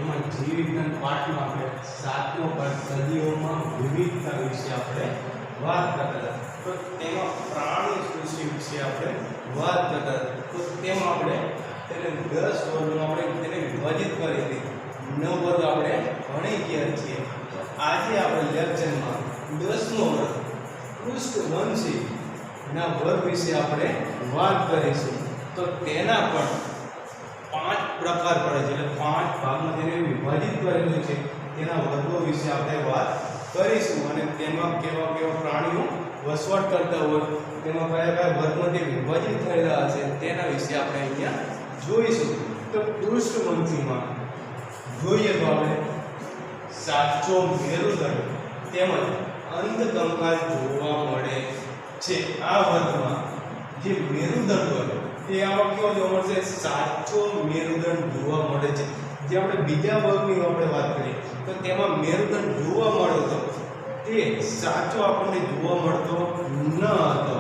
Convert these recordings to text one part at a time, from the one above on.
એમાં જીવ વિજ્ઞાન પાઠમાં આપણે 7મો પાઠ સજીવોમાં વિવિધતા વિશે આપણે વાત કરતા હતા. તો તેમાં પ્રાણી સૃષ્ટિ વિશે આપણે વાત કરતા હતા. તો તેમાં આપણે તેને 10 વર્ગમાં આપણે તેને વિભાજિત કરી હતી. 9 વર્ગ આપણે ભણી ગયા છીએ. તો આજે આપણે લેક્ચરમાં 10મો વર્ગ પૃષ્ઠવંશી ના વર્ગ વિશે આપણે વાત કરીશું. તો તેના પણ 5 પ્રકાર પડે છે, એટલે 5 ભાગમાં તેને વિભાજિત કરેલું છે. તેના વર્ગો વિશે આપણે વાત કરીશું અને તેમાં કેવા કેવા પ્રાણીઓ વસવાટ કરતા હોય, તેમાં કયા કયા વર્ગમાં તે વિભાજિત થયેલા હશે તેના વિશે આપણે અહીંયા જોઈશું. તો પૃષ્ઠવંશીમાં જોઈએ તો આપણે સાચો મેરુદંડ તેમજ અંધકંકાલ જોવા મળે છે. આ વર્ગમાં જે મેરુદંડ હોય તે આમાં કેવો જોવા મળશે? સાચો મેરુદંડ જોવા મળે છે. જે આપણે બીજા વર્ગની આપણે વાત કરીએ તો તેમાં મેરુદંડ જોવા મળ્યો હતો તે સાચો આપણને જોવા મળતો ન હતો.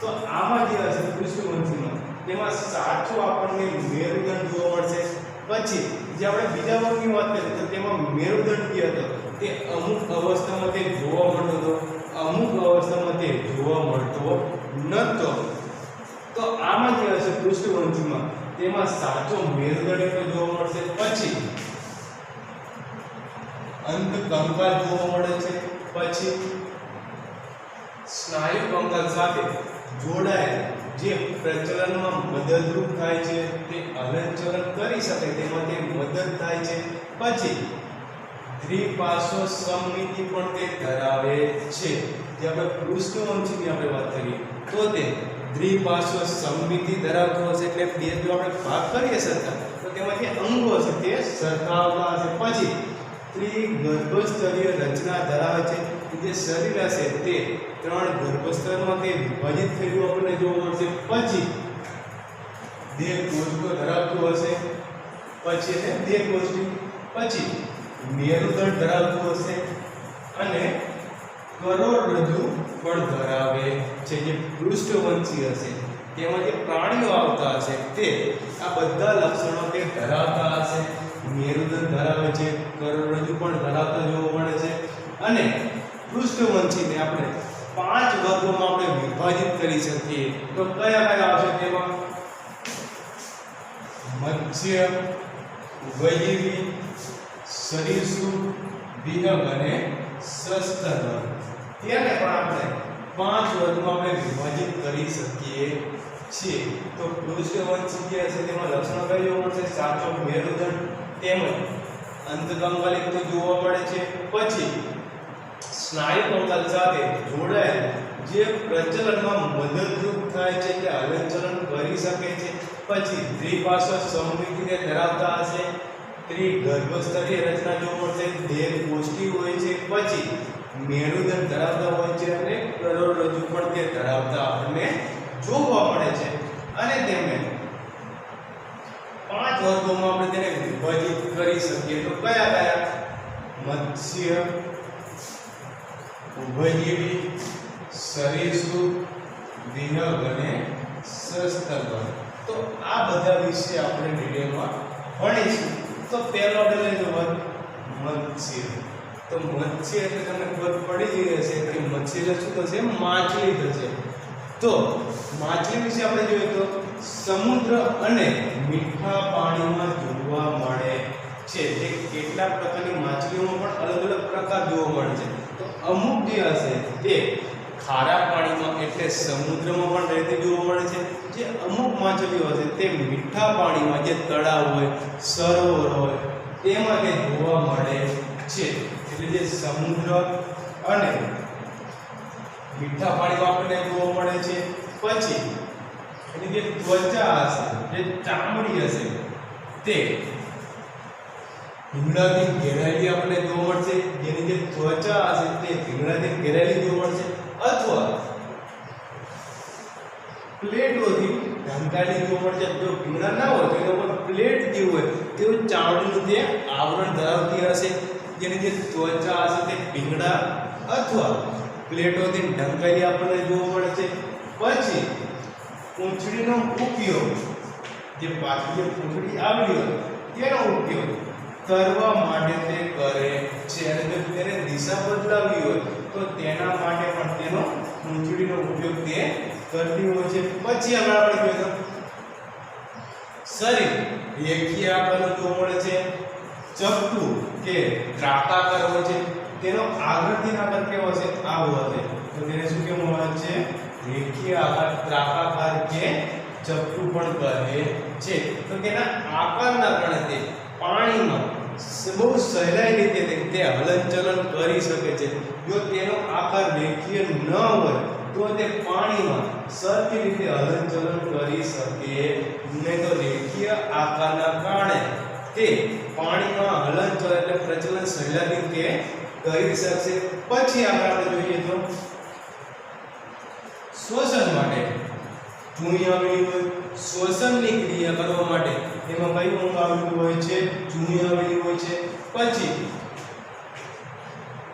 તો આમાં જે હશે પૃષ્ઠવંશીમાં તેમાં સાચો આપણને મેરુદંડ જોવા મળશે. પછી જે આપણે બીજા વર્ગની વાત કરીએ તો તેમાં મેરુદંડ જે હતો તે અમુક અવસ્થામાં તે જોવા મળતો હતો, અમુક અવસ્થામાં તે જોવા મળતો નહોતો. તો આમાં જે હશે પૃષ્ઠવંશીમાં તેમાં સાચો મેરુદંડ જોવા મળશે. પછી અંધકંકાલ જોવા મળે છે. પછી સ્નાયુ કંકાલ સાથે જોડાયેલ જે પ્રચલનમાં મદદરૂપ થાય છે, તે હલનચલન કરી શકે તેમાં તે મદદ થાય છે. પછી દ્વિપાર્શ્વ સમમિતિ પણ તે ધરાવે છે. જે આપણે પૃષ્ઠવંશીની આપણે વાત કરીએ તો તે દ્વિપાર્શ્વ સમમિતિ ધરાવતો હશે, એટલે બે જો આપણે ભાગ કરીએ સરખા તો તેમાં જે અંગો હશે તે સરખા આવતા હશે. પછી ત્રિગર્ભસ્તરીય રચના ધરાવે છે. જે શરીર હશે તે 3 ગર્ભસ્તરમાં તે વિભાજિત થયેલું આપણને જોવા મળશે. પછી દેહ કોષ્ઠો ધરાવતું હશે. પછી એટલે દેહ કોષ્ઠી. પછી મેરુદંડ ધરાવતું હશે અને કરોડરજ્જુ પણ ધરાવે છે. જે પૃષ્ઠવંશી હશે તેમાં જે પ્રાણીઓ આવતા હશે તે આ બધા લક્ષણો તે ધરાવતા હશે. મેરુદંડ ધરાવે છે, કરોડરજ્જુ પણ ધરાવતા જોવા મળે છે. અને પૃષ્ઠવંશીને આપણે 5 વર્ગોમાં આપણે વિભાજિત કરી શકીએ. તો કયા કયા આવશે તેમાં? મત્સ્ય, ઉભયજીવી, સરીસૃપ, વિહંગ અને સસ્તન. તેને પણ આપણે 5 વર્ગમાં આપણે વિભાજિત કરી શકીએ છીએ. તો પૃષ્ઠવંશી જે હશે તેમાં લક્ષણો કયા જોવા મળશે? સાચો મેરુદંડ તેમજ અંધકંકાલ એક તો જોવા મળે છે. પછી સ્નાયુ કંકાલ સાથે જોડાયેલ જે પ્રચલનમાં મદદરૂપ થાય છે, કે હલનચલન કરી શકે છે. પછી દ્વિપાર્શ્વ સમમિતિને ધરાવતા હશે. ત્રિગર્ભસ્તરીય રચના જોવા મળશે. દેહ કોષ્ઠી હોય છે. પછી મેરુદંડ ધરાવતા હોય છે અને કરોડરજ્જુ પણ તે ધરાવતા આપણને જોવા મળે છે. અને તેમને 5 વર્ગોમાં આપણે તેને વિભાજિત કરી શકીએ. તો કયા કયા? મત્સ્ય, ઉભયજીવી, સરીસૃપ, વિહંગ અને સસ્તન. તો આ બધા વિશે આપણે ડિટેલમાં ભણીશું. તો પહેલો આપણે લઈ લો મત્સ્ય. તો મત્સ્ય એટલે તમને ખબર પડી ગઈ હશે કે મત્સ્ય એટલે શું થશે? માછલી થશે. તો માછલી વિશે આપણે જોઈએ તો સમુદ્ર અને મીઠા પાણીમાં જોવા મળે છે. જે કેટલાક પ્રકારની માછલીઓમાં પણ અલગ અલગ પ્રકાર જોવા મળે છે. તો અમુક જે હશે તે ખારા પાણીમાં એટલે સમુદ્રમાં પણ રહેતી જોવા મળે છે. જે અમુક માછલીઓ હશે તે મીઠા પાણીમાં જે તળાવ હોય, સરોવર હોય તેમાં તે જોવા મળે છે. એટલે જે સમુદ્ર અને મીઠા પાણીમાં આપણને જોવા મળે છે. પછી એની જે ત્વચા હશે, જે ચામડી હશે તે ભીંગડાથી ઘેરાયેલી આપણને જોવા મળશે. જેની જે ત્વચા હશે તે ભીંગડાથી ઘેરાયેલી જોવા મળશે. અથવા પ્લેટોથી ઢંકાયેલી જોવા મળશે. જો ભીંગડા ના હોય તો એના પર પ્લેટ જે હોય તેવું ચામડીનું તે આવરણ ધરાવતી હશે. જેની જે ત્વચા હશે તે ભીંગડા અથવા પ્લેટોથી ઢંકાયેલી આપણને જોવા મળે છે. પછી પૂંછડીનો ઉપયોગ, જે પાછળ જે પૂંછડી આવેલી હોય તેનો ઉપયોગ તરવા માટે તે કરે છે અને જો તેને દિશા બદલાવી હોય તો તેના માટે પણ તેનો પૂંછડીનો ઉપયોગ તે કરતી હોય છે. પછી આગળ આપણે જોઈએ તો શરીર રેખીય આકારનું જોવા મળે છે, ચપટું કે ત્રાકાકાર હોય છે. તેનો આગળથી આકાર કેવો છે? આવો હશે તો તેને શું કહેવામાં આવે છે? રેખીય આકાર, ત્રાકાકાર કે ચપટું પણ કહે છે. તો તેના આકારના કારણે તે પાણીમાં બહુ સહેલાઈ રીતે તે હલનચલન કરી શકે છે. જો તેનો આકાર રેખીય ન હોય તો તે પાણીમાં સરખી રીતે હલનચલન કરી શકે નહીં. તો રેખીય આકારના કારણે તે પાણીમાં હલનચલન એટલે પ્રચલન સહેલાઈથી તે કરી શકશે. પછી આગળ આપણે જોઈએ તો શ્વસન માટે ચૂંઈ આવેલી હોય. શ્વસનની ક્રિયા કરવા માટે એમાં કયું અંગ આવેલું હોય છે? ચૂંઈ આવેલી હોય છે. પછી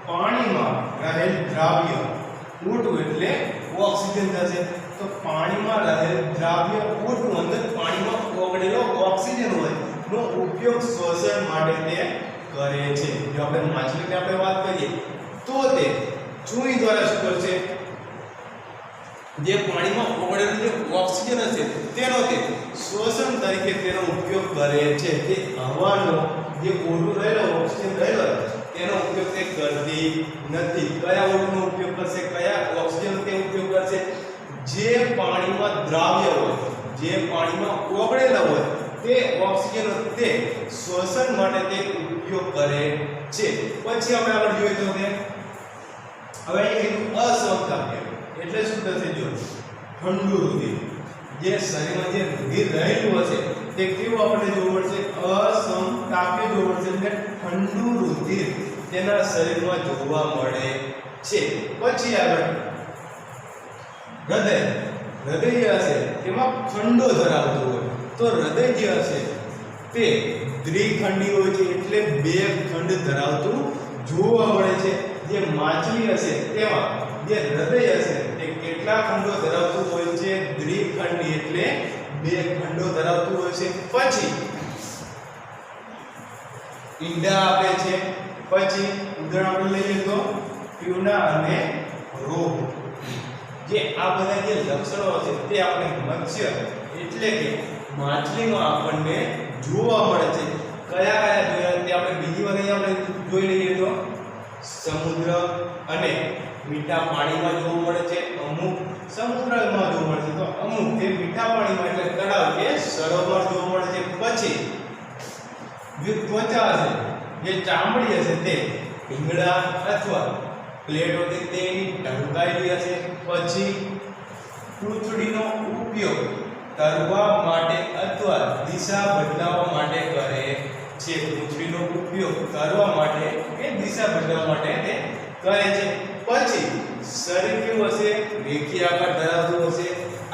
પાણીમાં રહેલ દ્રાવ્ય O2 એટલે ઓક્સિજન થશે. તો પાણીમાં રહેલ દ્રાવ્ય O2 અંદર પાણીમાં ઓગળેલો ઓક્સિજન હોય નો ઉપયોગ શ્વસન માટે તે કરે છે. જો આપણે માછલીની આપણે વાત કરીએ તો તે ચૂંઈ દ્વારા શું કરશે? જે પાણીમાં ઓગળેલું જે ઓક્સિજન હશે તેનો તે શ્વસન તરીકે તેનો ઉપયોગ કરે છે. તે હવાનો જે O2 રહેલો ઓક્સિજન રહેલો તેનો ઉપયોગ તે કરતી નથી. કયા O2 નો ઉપયોગ કરશે? કયા ઓક્સિજન તે ઉપયોગ કરશે? જે પાણીમાં દ્રાવ્ય હોય, જે પાણીમાં ઓગળેલા હોય તે ઓક્સિજન તે શ્વસન માટે તે ઉપયોગ કરે છે. પછી આપણે આગળ જોઈએ તો કે હવે એક અસમતા એટલે શું થશે? જો ઠંડુ રુધિર, જે શરીરમાં જે રુધિર રહેલું હશે તે કેવું આપણને જોવા મળશે? અસમતાપે જોવા મળશે. એટલે ઠંડુ રુધિર તેના શરીરમાં જોવા મળે છે. પછી આગળ હૃદય જે હશે તેમાં ખંડો ધરાવતું હોય. તો હૃદય જે હશે તે દ્વિખંડી હોય છે એટલે બે ખંડ ધરાવતું જોવા મળે છે. જે માછલી હશે તેમાં જે હૃદય હશે તે કેટલા ખંડો ધરાવતું હોય છે? દ્વિખંડી એટલે બે ખંડો ધરાવતું હોય છે. પછી ઈંડા આપે છે. પછી ઉદાહરણ આપણે લઈએ તો ટ્યુના અને રોહુ, જે આ બધા જે લક્ષણો છે તે આપણે મત્સ્ય એટલે કે માછલીમાં આપણને જોવા મળે છે. કયા કયા જોયા તે આપણે બીજી વાર અહીંયા આપણે જોઈ લઈએ તો સમુદ્ર અને મીઠા પાણીમાં જોવા મળે છે, અમુક સમુદ્રમાં જોવા મળે છે, તો અમુક તે મીઠા પાણીમાં એટલે તળાવ કે સરોવર જોવા મળે છે. પછી જે ત્વચા છે, જે ચામડી હશે તે ભીંગડા અથવા પ્લેટોથી તેની ઢંકાયેલી હશે. પછી પૂંછડીનો ઉપયોગ તરવા માટે અથવા દિશા બદલાવવા માટે કરે છે. પૂંછડીનો ઉપયોગ કરવા માટે કે દિશા બદલાવવા માટે તે કરે છે. પછી શરીર કેવું હશે? રેખીય આકાર ધરાવતું હશે.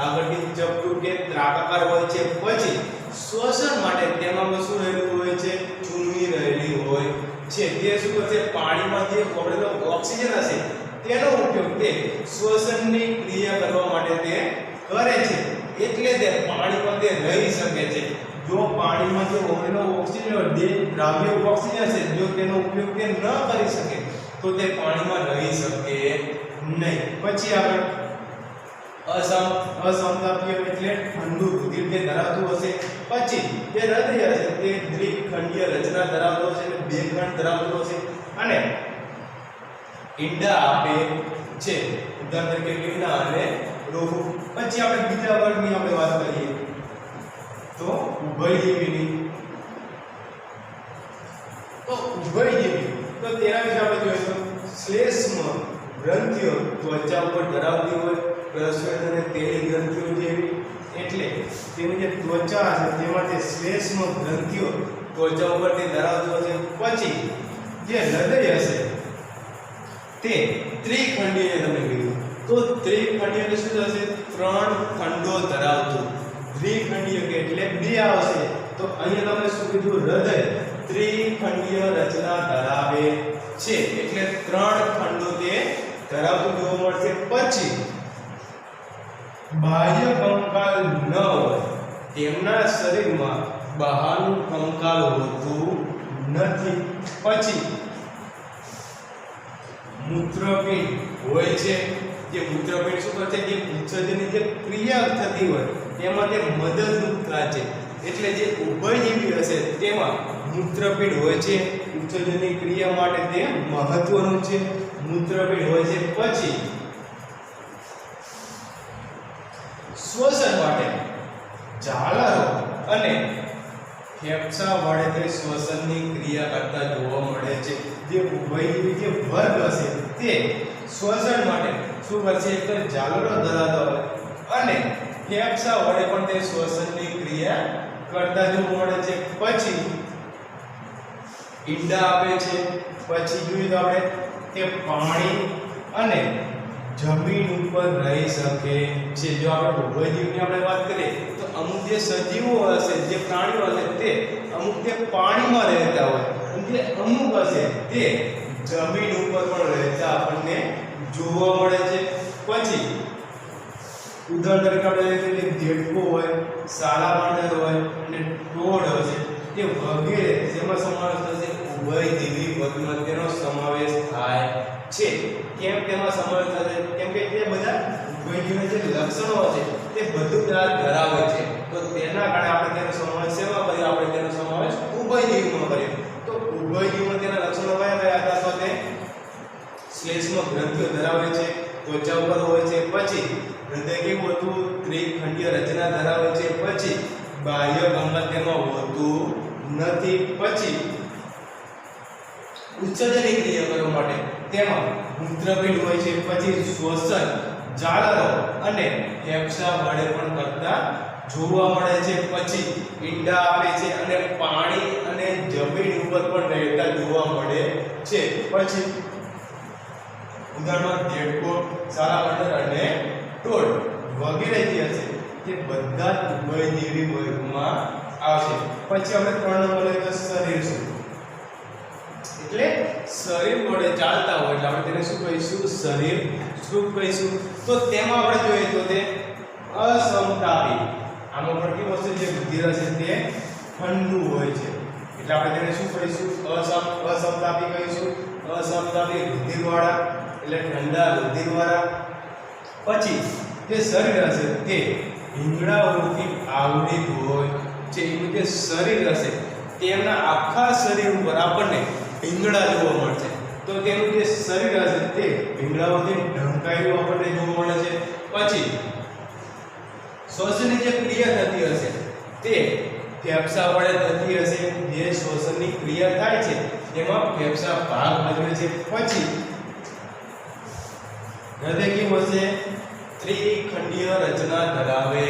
આગળથી ચપટું કે ત્રાકાકાર હોય છે. પછી શ્વસન માટે તેમાં શું રહેલું હોય છે? ચૂંઈ રહેલી હોય છે. તે શું કરશે? પાણીમાં જે ઓગળેલો ઓક્સિજન હશે તેનો ઉપયોગ તે શ્વસનની ક્રિયા કરવા માટે તે કરે છે. એટલે તે પાણીમાં તે રહી શકે છે. જો પાણીમાં જે ઓગળેલો ઓક્સિજન હોય, જે દ્રાવ્ય ઓક્સિજન હશે, જો તેનો ઉપયોગ તે ન કરી શકે તો તે પાણીમાં રહી શકે નહીં. પછી આગળ અસમતાપીય એટલે ઠંડુ રુધિર જે ધરાવતું હશે. પછી જે હૃદય હશે તે દ્વિખંડીય રચના ધરાવતો હશે, એટલે બે ખંડ ધરાવતો હશે અને ઈંડા આપે છે. ઉદાહરણ તરીકે ઈંડા અને રોહુ. પછી આપણે બીજા વર્ગની આપણે વાત કરીએ તો ઉભયજીવીની. તો ઉભયજીવી તો તેના વિશે આપણે જોઈએ તો શ્લેષ્મ ગ્રંથિઓ ત્વચા ઉપર ધરાવતી હોય, પ્રસ્વેદ અને તેલી ગ્રંથિઓ જેવી. એટલે તેની જે ત્વચા છે તેમાં જે શ્લેષ્મ ગ્રંથિઓ ત્વચા ઉપર તે ધરાવતી હોય છે. પછી જે હૃદય હશે તે ત્રિખંડીય તમને કીધું. તો ત્રિખંડીય એટલે શું થશે? ત્રણ ખંડો ધરાવતું. દ્વિખંડીય એટલે બે આવશે. તો અહીંયા તમને શું કીધું? હૃદય ત્રિખંડીય રચના ધરાવે છે એટલે ત્રણ ખંડો તે ધરાવતું જોવા મળશે. પછી બાહ્ય કંકાલ ન હોય, તેમના શરીરમાં બહારનું કંકાલ હોતું નથી. પછી મૂત્રપિંડ હોય છે, જે મૂત્રપિંડ શું કરે છે, જે ઉત્સર્જનની જે ક્રિયા થતી હોય એમાં તે મદદરૂપ થાય છે. એટલે જે ઉભયજીવી હશે તેમાં મૂત્રપિંડ હોય છે, ઉત્સર્જનની ક્રિયા માટે તે મહત્વનું છે. મૂત્રપિંડ હોય છે. પછી શ્વસન માટે ઝાલરો અને ફેફસા વડે તે શ્વસનની ક્રિયા કરતા જોવા મળે છે. જે ઉભયજીવી જે વર્ગ હશે તે શ્વસન માટે શું કરશે, એક તો ઝાલરો ધરાવતા હોય અને ફેફસા વડે પણ તે શ્વસનની ક્રિયા કરતા જોવા મળે છે. પછી ઈંડા આપે છે. પછી જોઈએ તો આપણે કે પાણી અને જમીન ઉપર રહી શકે છે. જો આપણે ઉભયજીવની આપણે વાત કરીએ તો અમુક જે સજીવો હશે, જે પ્રાણીઓ હશે તે અમુક તે પાણીમાં રહેતા હોય અને જે અમુક હશે તે જમીન ઉપર પણ રહેતા આપણને જોવા મળે છે. પછી ઉદાહરણ તરીકે આપણે લઈએ કે દેડકો હોય, સાલામાંડર હોય અને ટોળ હશે, તે વગેરે જેમાં સમાવેશ થશે ઉભયજીવી વર્ગમાં તેનો સમાવેશ થાય છે. કેમ તેમાં સમાવેશ થશે? કેમ કે તે બધા ઉભયજીવીના જે લક્ષણો છે તે બધું ધરાવે છે. તો તેના કારણે આપણે તેનો સમાવેશ શેમાં કરીએ? આપણે તેનો સમાવેશ ઉભયજીવીમાં કરીએ. તો ઉભયજીવીમાં તેના લક્ષણો કયા કયા હતા? તો તે શ્લેષ્મા ગ્રંથિઓ ધરાવે છે, ત્વચા ઉપર હોય છે. પછી હૃદય કેવું હતું? ત્રિખંડીય રચના ધરાવે છે. પછી બાહ્ય કંગલ તેમાં હોતું નથી. પછી ઉત્સર્જનની ક્રિયા કરવા માટે તેમાં મૂત્રપિંડ હોય છે. પછી શ્વસન ઝાલરો અને ફેફસા વડે પણ કરતા જોવા મળે છે. પછી ઈંડા આપે છે અને પાણી અને જમીન ઉપર પણ રહેતા જોવા મળે છે. પછી ઉદાહરણમાં દેડકો, સાલામાંડર અને ટોળ વગેરે જે હશે તે બધા જ ઉભયજીવી વર્ગમાં આવશે. પછી આપણે 3 નંબર લઈએ તો શરીર શું, એટલે શરીર વડે ચાલતા હોય એટલે આપણે તેને શું કહીશું? શરીર શું કહીશું? તો તેમાં આપણે જોઈએ તો તે અસમતાપી, આમાં પણ કેવું હશે? જે રુધિર હશે તે ઠંડુ હોય છે એટલે આપણે તેને શું કહીશું? અસમતાપી કહીશું. અસમતાપી રુધિરવાળા એટલે ઠંડા રુધિરવાળા. પછી જે શરીર હશે તે ઈંગડાઓથી આવૃત હોય છે. એનું જે શરીર હશે તેમના આખા શરીર ઉપર આપણને ઈંગડા જોવા મળશે. તો તેનું જે શરીર હશે તે ઈંગડાઓથી ઢંકાયેલું આપણને જોવા મળે છે. પછી શ્વસનની જે ક્રિયા થતી હશે તે ફેફસા વડે થતી હશે. જે શ્વસનની ક્રિયા થાય છે તેમાં ફેફસા ભાગ ભજવે છે. પછી હૃદય કેવું હશે? ત્રિખંડીય રચના ધરાવે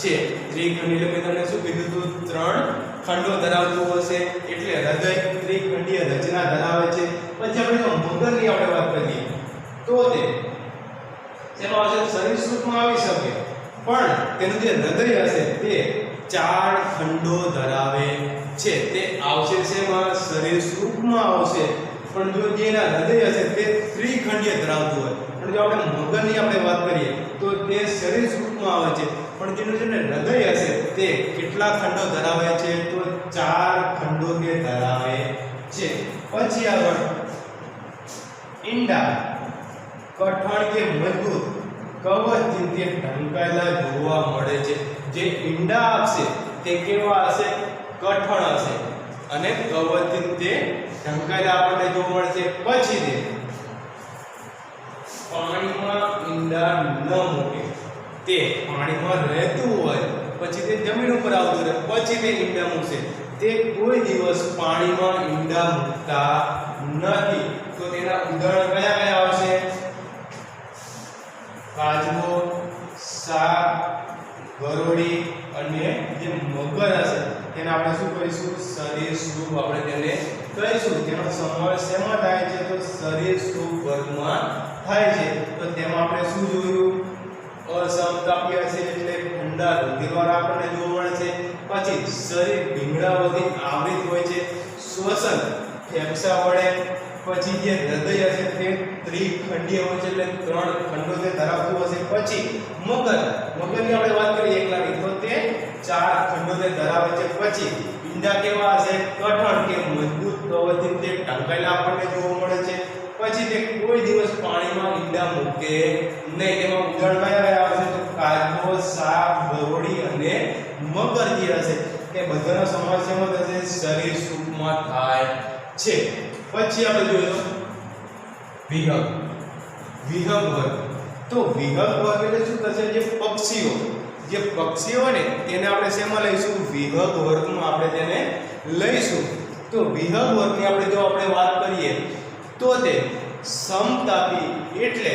છે. ત્રિખંડીય એટલે મેં તમને શું કીધું હતું? 3 ખંડો ધરાવતું હશે એટલે હૃદય ત્રિખંડીય રચના ધરાવે છે. પછી આપણે જો મગજની આપણે વાત કરીએ તો તે જેમાં આવશે શરીર સૂક્ષ્મ આવી શકે પણ તેનું જે હૃદય હશે તે 4 ખંડો ધરાવે છે. તે આવશે શેમાં? શરીર સૂક્ષ્મ આવશે. પણ જો જેના હૃદય હશે તે ત્રિખંડીય ધરાવતું હોય, પણ જો આપણે મગજની આપણે વાત કરીએ તો તે શરીર સૂક્ષ્મ આવે છે પણ જેનું જે હૃદય હશે તે કેટલા ખંડો ધરાવે છે? તો 4 ખંડો તે ધરાવે છે. પછી આગળ ઈંડા કઠણ કે મજબૂત કવચથી તે ઢંકાયેલા જોવા મળે છે. જે ઈંડા આપશે તે કેવા હશે? કઠણ હશે અને કવચથી તે ઢંકાયેલા આપણને જોવા મળે છે. પછી તે પાણીમાં ઈંડા ન મૂકે, તે પાણીમાં રહેતું હોય પછી તે જમીન ઉપર આવતું રહે પછી તે ઈંડા મૂકશે. તે કોઈ દિવસ પાણીમાં ઈંડા મૂકતા નથી. તો તેના ઉદાહરણ કયા કયા આવશે? કાચબો, સાપ, ગરોળી અને જે મગર હશે તેને આપણે શું કહીશું? શરીર સૃપ આપણે તેને કહીશું. તેનો સમાવેશ શેમાં થાય છે? તો શરીર સૃપ વર્ગમાં થાય છે. તો તેમાં આપણે શું જોયું? અસમતાપી હશે એટલે ઠંડા રુધિરવાળા આપણને જોવા મળે છે. પછી શરીર ઈંગડાઓથી આવૃત હોય છે. શ્વસન ફેફસા વડે. પછી જે હૃદય હશે તે ત્રિખંડીય હોય છે એટલે 3 ખંડો તે ધરાવતું હશે. પછી મગરની આપણે વાત કરીએ એકલાની તો તે 4 ખંડો તે ધરાવે છે. પછી ઈંડા કેવા હશે? કઠણ કે મજબૂત ઢંકાયેલા આપણને જોવા મળે છે. પછી તે કોઈ દિવસ પાણીમાં ઈંડા મૂકે નહીં. તેમાં ઉદાહરણમાં આવશે તો કાચબો, સાપ, ગરોળી અને મગર જે હશે તે બધાનો સમાવેશ એમાં થશે શરીર સૂક્ષ્મમાં થાય છે. પછી આપણે જોઈએ વિહંગ. વિહંગ વર્ગ. તો વિહંગ વર્ગ એટલે શું થશે? જે પક્ષીઓ હોય ને તેને આપણે શેમાં લઈશું? વિહંગ વર્ગમાં આપણે તેને લઈશું. તો વિહંગ વર્ગની આપણે વાત કરીએ તો તે સમતાપી એટલે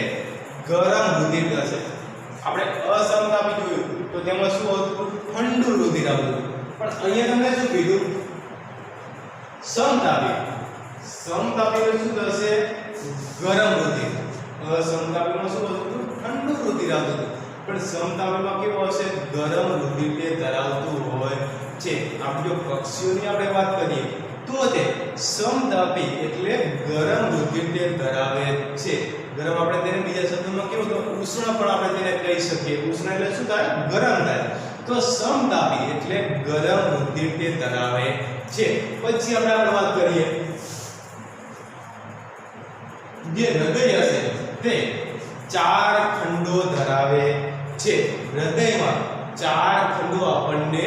ગરમ રુધિર હશે. આપણે અસમતાપી જોયું તો તેમાં શું હતું? ઠંડુ રુધિર આવતું. પણ અહીંયા તમને શું કીધું? સમતાપી. સમતાપી એટલે શું થશે? ગરમ રુધિર. અસમતાપીમાં શું હતું? ઠંડુ રુધિર આવતું. પણ સમતાપીમાં કેવું હશે? ગરમ રુધિર તે ધરાવતું હોય છે. આપણે જો પક્ષીઓની આપણે વાત કરીએ તો તે સમતાપી એટલે ગરમ રુધિર તે ધરાવે છે. ગરમ આપણે તેને બીજા શબ્દોમાં કેવું તો ઉષ્ણ પણ આપણે તેને કહી શકીએ. ઉષ્ણ એટલે શું થાય? ગરમ થાય. તો સમતાપી એટલે ગરમ રુધિર તે ધરાવે છે. પછી આપણે વાત કરીએ જે હૃદય હશે તે 4 ખંડો ધરાવે છે. હૃદયમાં 4 ખંડો આપણને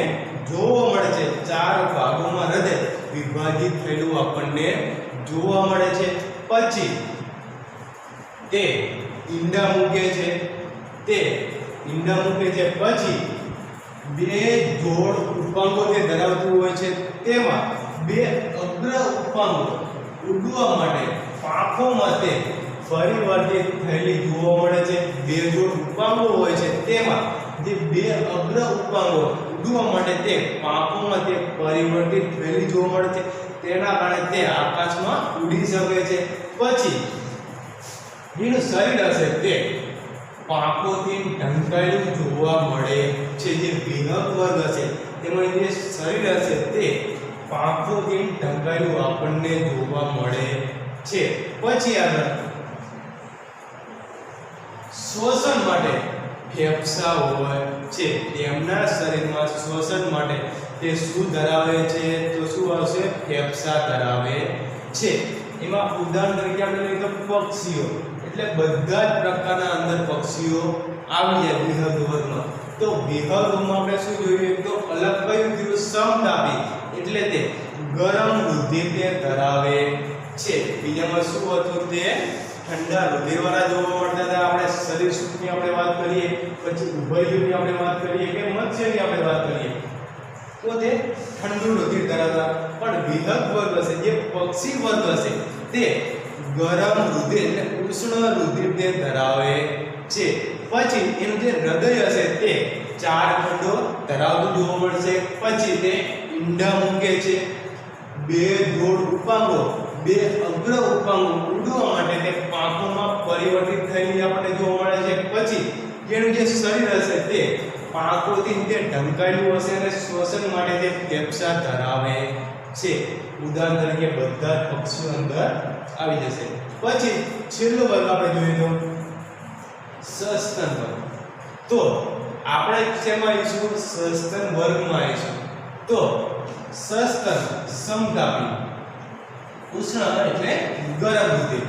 જોવા મળે છે. 4 ભાગોમાં હૃદય વિભાજિત થયેલું આપણને જોવા મળે છે. પછી તે ઈંડા મૂકે છે. પછી 2 જોડ ઉપાંગો તે ધરાવતું હોય છે. તેમાં 2 અગ્ર ઉપાંગો ઉડવા માટે પાંખોમાં તે પરિવર્તિત થયેલી જોવા મળે છે. 2 જોડ ઉપાંગો હોય છે તેમાં જે 2 અગ્ર ઉપાંગો ઉડવા માટે તે પાંખોમાં તે પરિવર્તિત થયેલી જોવા મળે છે. તેના કારણે તે આકાશમાં ઉડી શકે છે. પછી જેનું શરીર હશે તે પાંખોથી ઢંકાયેલું જોવા મળે છે. જે વિહંગ વર્ગ હશે તેમાં જે શરીર હશે તે પાંખોથી ઢંકાયેલું આપણને જોવા મળે છે. પછી આગળ શ્વસન માટે ફેફસા હોય છે. તેમના શરીરમાં શ્વસન માટે તે શું ધરાવે છે? તો શું આવશે? ફેફસા ધરાવે છે. એમાં ઉદાહરણ તરીકે આપણે લઈએ તો પક્ષીઓ એટલે બધા જ પ્રકારના અંદર પક્ષીઓ આવી જાય વિહંગ વર્ગમાં. તો વિહંગ વર્ગમાં આપણે શું જોયું? તો અલગ કયું થયું? સમતાપી એટલે તે ગરમ રુધિર તે ધરાવે છે. બીજામાં શું હતું? તે ઠંડા રુધિરવાળા જોવા મળતા હતા. આપણે શરીર સૂક્ષ્મની આપણે વાત કરીએ, પછી ઉભયજીવની આપણે વાત કરીએ કે મત્સ્યની આપણે વાત કરીએ તો તે ઠંડુ રુધિર ધરાવતા. પણ વિહંગ વર્ગ હશે જે પક્ષી વર્ગ હશે તે ગરમ રુધિર એટલે ઉષ્ણ રુધિર તે ધરાવે છે. પછી એનું જે હૃદય હશે તે 4 ખંડો ધરાવતું જોવા મળશે. પછી તે ઈંડા મૂકે છે. 2 જોડ ઉપાંગો 2 અગ્ર ઉપાંગો ઉડવા માટે તે પાંખોમાં પરિવર્તિત થયેલી આપણને જોવા મળે છે. પછી જેનું જે શરીર હશે તે પાંખોથી તે ઢંકાયેલું હશે અને શ્વસન માટે તે ફેફસા ધરાવે છે. ઉદાહરણ તરીકે બધા જ પક્ષીઓ અંદર આવી જશે. પછી છેલ્લો વર્ગ આપણે જોઈએ તો સસ્તન વર્ગ. તો આપણે શેમાં આવીશું? સસ્તન વર્ગમાં આવીશું. તો સસ્તન સમતાપી ઉષ્ણ એટલે ગરમ રુધિર.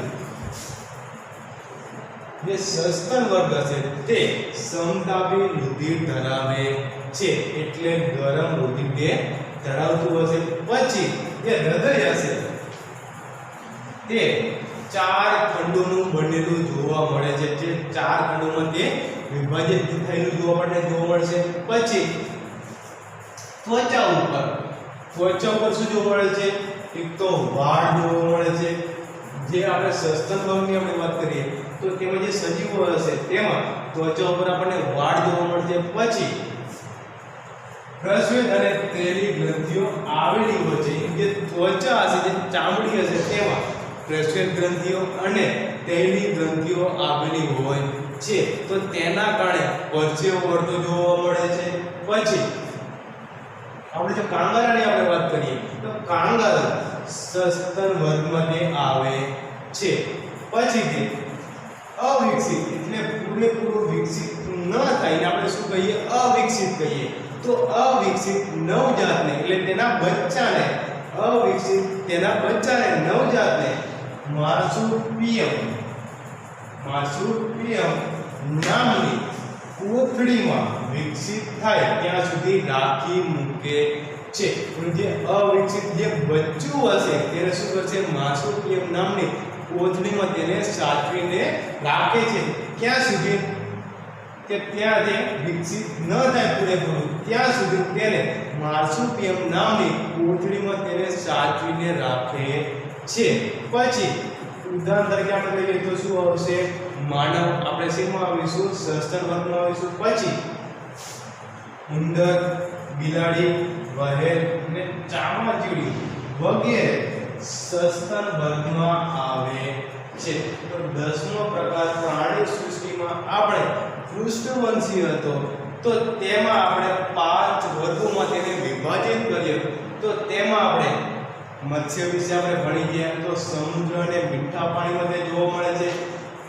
જે સસ્તન વર્ગ હશે તે સમતાપી રુધિર ધરાવે છે એટલે ગરમ રુધિર તે ધરાવતું હશે. પછી જે હૃદય હશે તે 4 ખંડોનું બનેલું જોવા મળે છે. જે 4 ખંડોમાં તે વિભાજિત થયેલું જોવા મળશે. પછી ત્વચા ઉપર શું જોવા મળે છે? એક તો વાળ જોવા મળે છે. જે આપણે સસ્તન વર્ગની આપણે વાત કરીએ તો તેમાં જે સજીવો હશે તેમાં ત્વચા ઉપર આપણને વાળ જોવા મળશે. પછી પ્રસ્વેદ અને તેલી ગ્રંથિઓ આવેલી હોય છે. જે ત્વચા હશે જે ચામડી હશે તેમાં પ્રસ્વેદ ગ્રંથિઓ અને તેલી ગ્રંથિઓ આવેલી હોય છે. તો તેના કારણે પરસેવો વળતો જોવા મળે છે. પછી આપણે જો કાંગારાની આપણે વાત કરીએ તો કાંગારા સસ્તન વર્ગમાં તે આવે છે. પછી તે અવિકસિત એટલે પૂરેપૂરું વિકસિત ન થાય આપણે શું કહીએ? અવિકસિત કહીએ. તો અવિકસિત નવજાતને એટલે તેના બચ્ચાને અવિકસિત તેના બચ્ચાને નવજાતને માર્સુપિયમ નામની કોથળીમાં વિકસિત થાય ત્યાં સુધી રાખી મૂકે છે. જે અવિકસિત જે બચ્ચું હશે તેને શું કરશે? માર્સુપિયમ નામની કોથળીમાં તેને સાચવીને રાખે છે. ક્યાં સુધી? કે ત્યાં તે વિકસિત ન થાય પૂરેપૂરું ત્યાં સુધી તેને માર્સુપિયમ નામની કોથળીમાં તેને સાચવીને રાખે છે. પછી ઉદાહરણ તરીકે આપણે લઈએ તો શું આવશે? માનવ. આપણે શેમાં આવીશું? સસ્તન વર્ગમાં આવીશું. પછી ઉંદર, બિલાડી, વહેલ અને ચામાચીડી વગેરે સસ્તન વર્ગમાં આવે છે. તો 10મો પ્રકાર પ્રાણી સૃષ્ટિમાં આપણે પૃષ્ઠવંશી હતો તો તેમાં આપણે 5 વર્ગોમાં તેને વિભાજિત કરીએ તો તેમાં આપણે મત્સ્ય વિશે આપણે ભણી ગયા. તો સમુદ્ર અને મીઠા પાણીમાં તે જોવા મળે છે.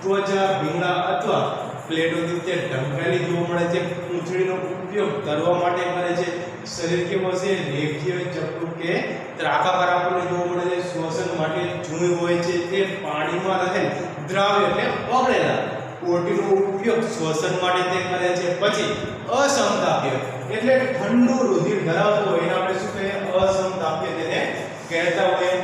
ત્વચા, ભીંગડા અથવા પ્લેટોથી તે ઢંકાયેલી જોવા મળે છે. પૂંછડીનો ઉપયોગ તરવા માટે કરે છે. શરીર કેવું હશે? રેખીય, ચપટું કે ત્રાકાકાર આપણને જોવા મળે છે. શ્વસન માટે જૂનું હોય છે. તે પાણીમાં રહેલ દ્રાવ્ય એટલે ઓગળેલા કોટીનો ઉપયોગ શ્વસન માટે તે કરે છે. પછી અસમતાપ્ય એટલે ઠંડુ રુધિર ધરાવતો હોય એને આપણે શું કહીએ? અસમતાપ્ય તેને કહેતા હોય.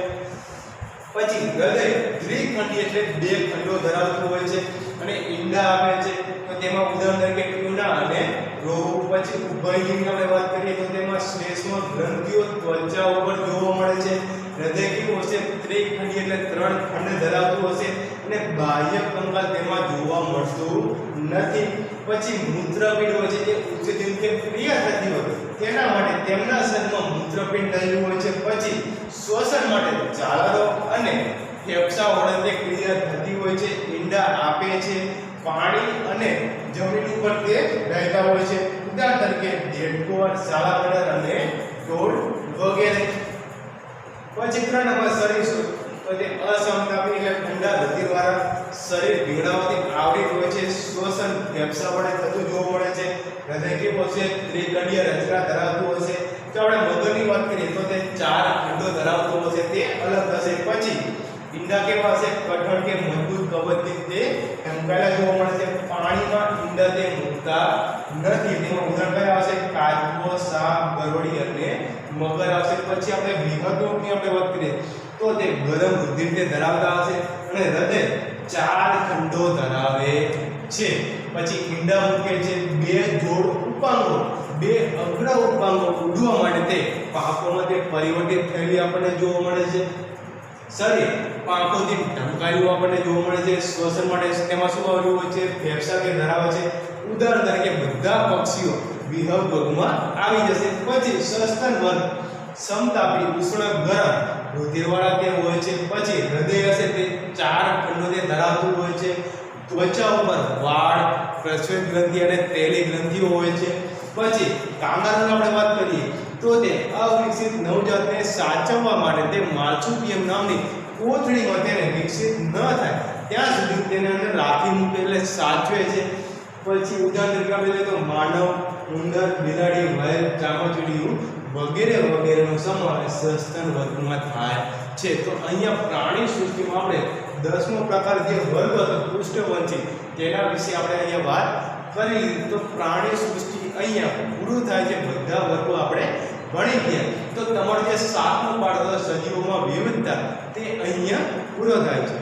પછી હૃદય દ્વિખંડી એટલે 2 ખંડો ધરાવતું હોય છે અને ઈંડા આપે છે. તો તેમાં ઉદાહરણ તરીકે ટ્યુના અને રોહુ. પછી ઉભયલિંગની આપણે વાત કરીએ તો તેમાં શ્લેષ્મ ગ્રંથિઓ ત્વચા ઉપર જોવા મળે છે. હૃદય કેવું હશે? ત્રિખંડી એટલે 3 ખંડ ધરાવતું હશે અને બાહ્ય કંકાલ તેમાં જોવા મળતું નથી. પછી મૂત્રપિંડ હોય છે જે ઉત્સેચન કે ક્રિયા થતી હોય તેના માટે તેમના શરીરમાં મૂત્રપિંડ રહેલું હોય છે. પછી શ્વસન માટે ચાલરો અને ફેફસા વડે તે ક્રિયા થતી હોય છે. ઈંડા આપે છે. પાણી અને જમીન ઉપર તે રહેતા હોય છે. ઉદાહરણ તરીકે દેડકો, સાલામંડર અને ઢોળ વગેરે. પછી 3 નંબર શરીર તો તે અસમતાપી એટલે ઠંડા રુધિરવાળા શરીર ભીંગડાઓથી આવૃત હોય છે. શ્વસન ફેફસા વડે થતું જોવા મળે છે. હૃદય કેવું હશે? ત્રિકંડીય રચના ધરાવતું હશે. જો આપણે મગજની વાત કરીએ તો તે 4 ખંડો ધરાવતો હશે તે અલગ થશે. પછી ઈંડા કેવા હશે? કઠણ કે મજબૂત કવચથી તે ઢંકાયેલા જોવા મળે છે. પાણીમાં ઈંડા તે મૂકતા નથી. તેમાં ઉદાહરણ કયા આવશે? કાચબો, સાપ, ગરોળી અને મગર આવશે. પછી આપણે વિહંગોની આપણે વાત કરીએ તો તે ગરમ રુધિર તે ધરાવતા હશે અને હૃદય 4 ખંડો ધરાવે છે. પછી ઈંડા મૂકે છે. 2 જોડ ઉપાંગો, 2 અગ્ર ઉપાંગો ઉડવા માટે તે પાંખોમાં તે પરિવર્તિત થયેલી આપણને જોવા મળે છે. શરીર પાંખોથી ઢંકાયેલું આપણને જોવા મળે છે. શ્વસન માટે તેમાં શું આવેલું હોય છે? ફેફસા કે ધરાવે છે. ઉદાહરણ તરીકે બધા પક્ષીઓ વિહંગ વર્ગમાં આવી જશે. પછી સસ્તન વર્ગ સમતાપી, ઉષ્ણ, ગરમ રુધિરવાળા તે હોય છે. પછી હૃદય હશે તે 4 ખંડો તે ધરાવતું હોય છે. ત્વચા ઉપર વાળ, પ્રસ્વેદ ગ્રંથિ અને તેલી ગ્રંથિઓ હોય છે. પછી કાંગારુની આપણે વાત કરીએ તો તે અવિકસિત નવજાતને સાચવવા માટે તે માર્સુપિયમ નામની કોથળીમાં તેને વિકસિત ન થાય ત્યાં સુધી તેને અંદર રાખી મૂકે એટલે સાચવે છે. પછી ઉદાહરણ તરીકે આપણે લઈએ તો માનવ, ઉંદર, બિલાડી, વહેલ, ચામાચીડિયું વગેરે વગેરેનો સમાવેશ સસ્તન વર્ગમાં થાય છે. તો અહીંયા પ્રાણી સૃષ્ટિમાં આપણે 10મો પ્રકાર જે વર્ગ હતો પૃષ્ઠવંશી તેના વિશે આપણે અહીંયા વાત કરી લીધી. તો પ્રાણી સૃષ્ટિ અહીંયા પૂરું થાય છે. બધા વર્ગો આપણે ભણી ગયા. તો તમારો જે 7મો પાઠ હતો સજીવોમાં વિવિધતા તે અહીંયા પૂરો થાય છે.